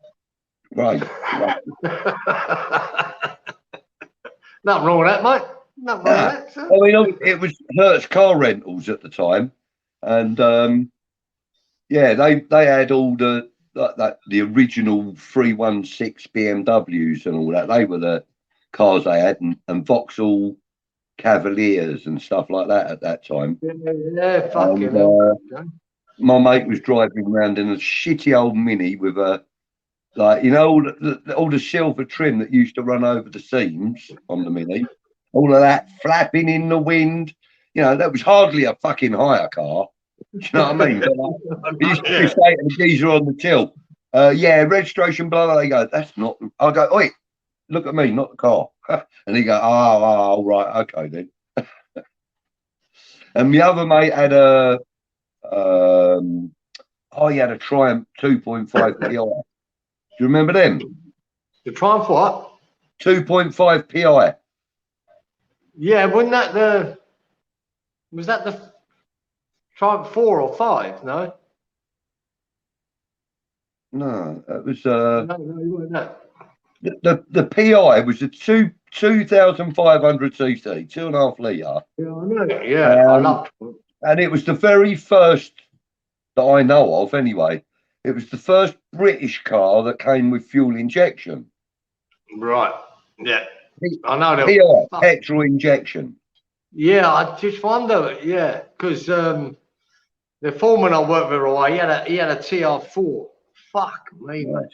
Right. Nothing wrong with that, mate. Nothing wrong with that. I mean, it was Hertz Car Rentals at the time, and they had all the original 316 BMWs and all that. They were the cars they had, and Vauxhall Cavaliers and stuff like that at that time. Yeah, fucking hell. My mate was driving around in a shitty old Mini with a, like, you know, all the silver trim that used to run over the seams on the Mini, all of that flapping in the wind. You know, that was hardly a fucking hire car. Do you know what I mean? But like, he used to say to the geezer on the till, registration, blah, blah. They go, that's not. I go, oi, look at me, not the car. And he go, oh, right, okay then. And the other mate had he had a Triumph 2.5 PI. Do you remember them? The Triumph what? 2.5 PI. Yeah, was that the Triumph 4 or 5? No. No, it was no, you weren't that. The PI was a 2,500 cc, 2.5 litre. Yeah, I know. Yeah, I loved it. And it was the very first that I know of, anyway. It was the first British car that came with fuel injection. Right. Yeah. I know that. PI, petrol injection. Yeah, I just wonder. Yeah, because the foreman I worked with, he had a TR4. Fuck me, man.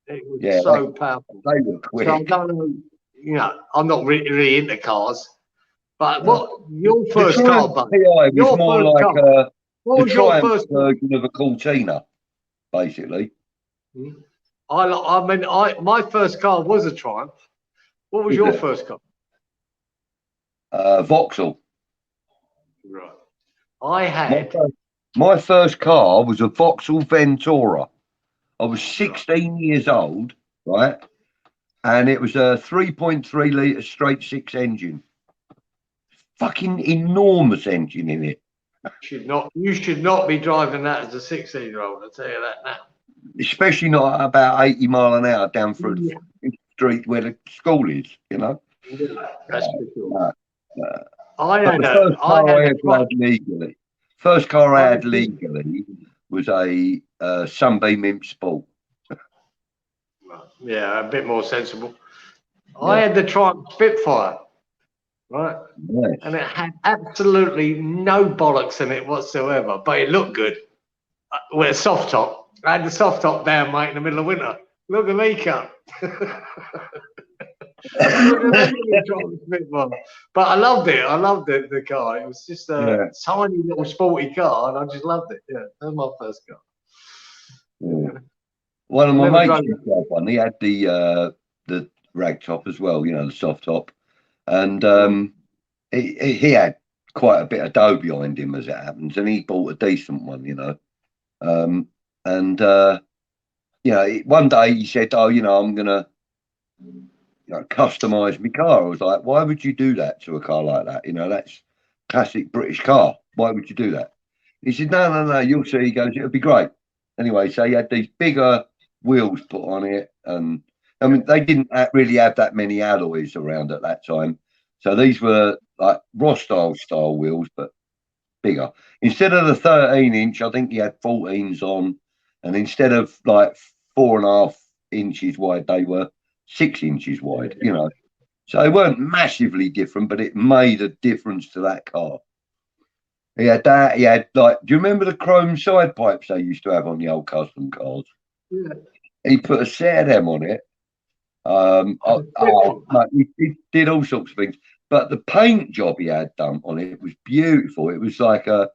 It was so powerful. They were quick. So I don't know. You know, I'm not really into cars. But what your first car, PI was more like what was your Triumph first version of a Cortina, basically. My first car was a Triumph. What was your first car? Vauxhall. Right. I had my first car was a Vauxhall Ventura. I was 16 years old, right? And it was a 3.3 litre straight six engine. Fucking enormous engine in it. You should not be driving that as a 16-year-old. I'll tell you that now. especially not at about 80 mile an hour down through the street where the school is, you know. Yeah, that's for sure. Uh, uh, I but had the a, first I car had I a ever truck. had legally, first car I I had had this, legally was a Sunbeam Imp Sport. yeah, a bit more sensible. I Yeah, had the Triumph Spitfire, right? yes. And it had absolutely no bollocks in it whatsoever, but it looked good. With a soft top. I had the soft top down, mate, in the middle of winter. Look at me, cunt. Look at me, Triumph Spitfire. But I loved it. I loved the car. It was just a Yeah, tiny little sporty car, and I just loved it. Yeah, that was my first car. yeah. Yeah. One of I my never mates drove used it. to have one. He had the rag top as well, you know, the soft top, and Mm. he had quite a bit of dough behind him as it happens, and he bought a decent one, you know. Um, and you know, one day he said, "Oh, you know, I'm gonna customize my car." I was like, "Why would you do that to a car like that? You know, that's classic British car. Why would you do that?" He said, "No, no, no. You'll see." He goes, "It'll be great." Anyway, so he had these bigger wheels put on it, and I mean, they didn't really have that many alloys around at that time, so these were like Rostyle style wheels, but bigger. Instead of the 13-inch, I think he had 14s on, and instead of like 4.5 inches wide, they were 6 inches wide. You know, so they weren't massively different, but it made a difference to that car. He had that. He had like, do you remember the chrome side pipes they used to have on the old custom cars? Yeah. He put a set of them on it. Like, he did all sorts of things, but the paint job he had done on it was beautiful. It was like a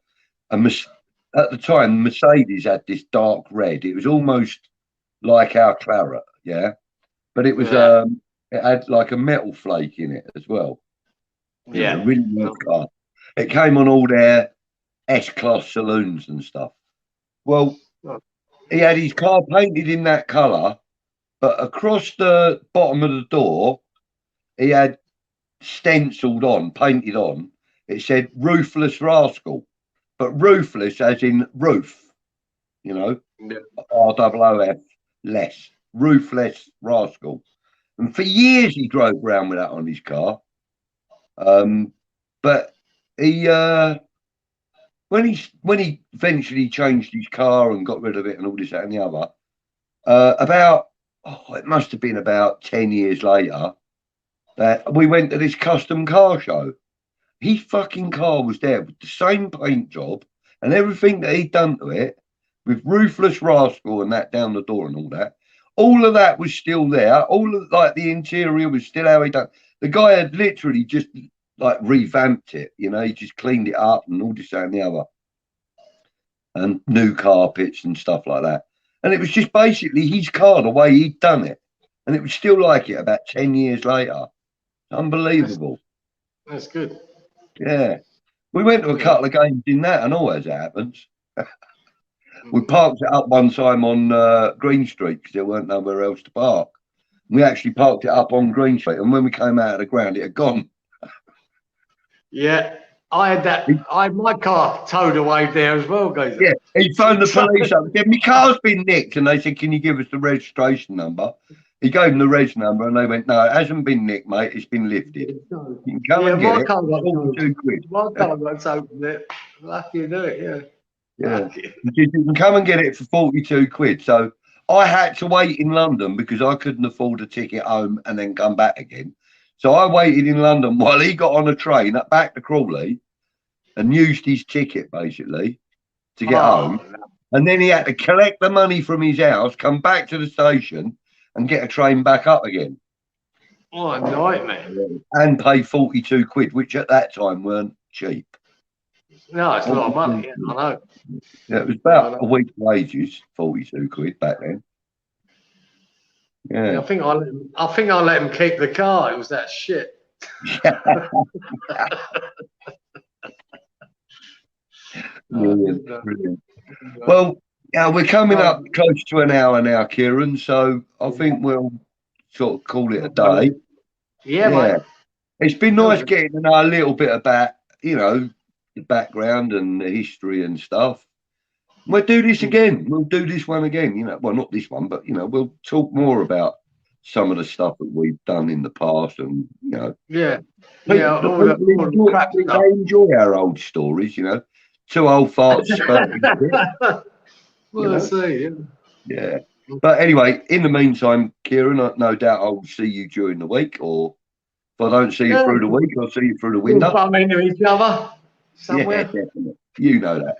at the time Mercedes had this dark red. It was almost like our claret, yeah, but it was Yeah. it had like a metal flake in it as well. It was a Yeah. really nice car. It came on all their S-Class saloons and stuff. Well, he had his car painted in that colour, but across the bottom of the door, he had stenciled on, painted on, it said "Ruthless Rascal," but ruthless as in roof, you know, Yeah. ROOF, less, ruthless rascal. And for years he drove around with that on his car. But he when he eventually changed his car and got rid of it and all this that and the other, about it must have been about 10 years later that we went to this custom car show. His fucking car was there with the same paint job and everything that he'd done to it, with Ruthless Rascal and that down the door and all that. All of that was still there. All of like the interior was still how he done. The guy had literally just like revamped it, you know, he just cleaned it up and all this and the other, and new carpets and stuff like that. And it was just basically his car, the way he'd done it. And it was still like it about 10 years later. That's, Unbelievable. that's good. Yeah. We went to a Yeah. couple of games in that, and always happens. We Mm. parked it up one time on Green Street because there weren't nowhere else to park. We actually parked it up on Green Street, and when we came out of the ground, it had gone. Yeah. I had that. I had my car towed away there as well, guys. Yeah, he phoned the police up. He said, "My car's been nicked," and they said, "Can you give us the registration number?" He gave them the reg number, and they went, "No, it hasn't been nicked, mate. It's been lifted. You can come Yeah, and get my it. car got towed. 42 quid." My car got towed. Lucky to do it. Yeah. Yeah, Lucky. he said, "You can come and get it for 42 quid." So I had to wait in London because I couldn't afford a ticket home and then come back again. So I waited in London while he got on a train back to Crawley and used his ticket basically to get home. Oh, no. And then he had to collect the money from his house, come back to the station, and get a train back up again. What a nightmare. And pay 42 quid, which at that time weren't cheap. No, it's a lot of 42 money. Yeah, I quid. know. Yeah, it was I about a know. week's wages, 42 quid back then. Yeah, Yeah. I think I let him keep the car. It was that shit. Brilliant, brilliant. Well, yeah, we're coming up close to an hour now, Cieran. So I think we'll sort of call it a day. Yeah, Yeah. mate. It's been nice getting to know a little bit about, you know, the background and the history and stuff. We'll do this again. We'll do this one again. You know, well, not this one, but you know, we'll talk more about some of the stuff that we've done in the past, and you know, all the crap stuff. They enjoy our old stories. You know, two old farts spurting shit. We'll see. Yeah. But anyway, in the meantime, Cieran, no doubt I'll see you during the week, or if I don't see you through the week, I'll see you through the window. We'll bump into each other somewhere. Yeah, definitely. You know that.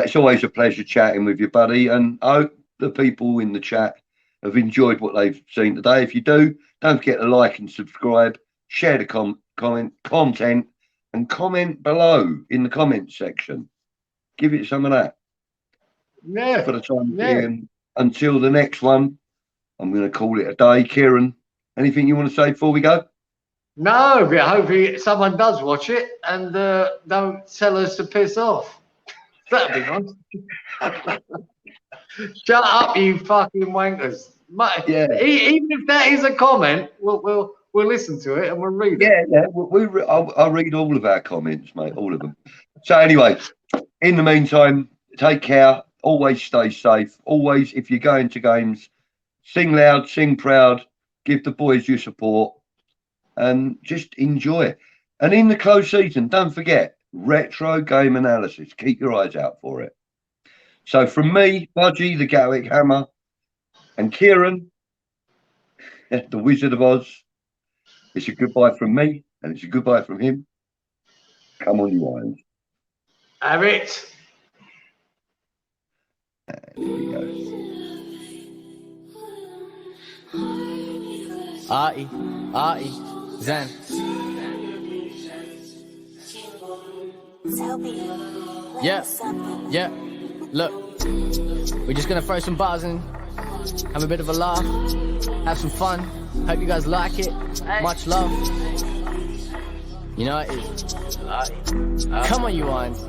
It's always a pleasure chatting with you, buddy, and I hope the people in the chat have enjoyed what they've seen today. If you do, don't forget to like and subscribe, share the content, and comment below in the comments section. Give it some of that. Yeah. For the time being. Until the next one, I'm going to call it a day. Cieran, anything you want to say before we go? No, but hopefully someone does watch it and don't tell us to piss off. That'd be nice. Shut up, you fucking wankers. Even if that is a comment, we'll listen to it and we'll read it. Yeah. I'll read all of our comments, mate, all of them. So anyway, in the meantime, take care. Always stay safe. Always, if you're going to games, sing loud, sing proud, give the boys your support, and just enjoy it. And in the close season, don't forget, retro game analysis. Keep your eyes out for it. So from me, Budgie, the Gatwick Hammer, and Cieran, the Wizard of Oz, it's a goodbye from me, and it's a goodbye from him. Come on, you irons. Have it. There we go. Zen. Yeah. Look, we're just gonna throw some bars in, have a bit of a laugh, have some fun. Hope you guys like it. Much love. You know it is. Come on, you irons.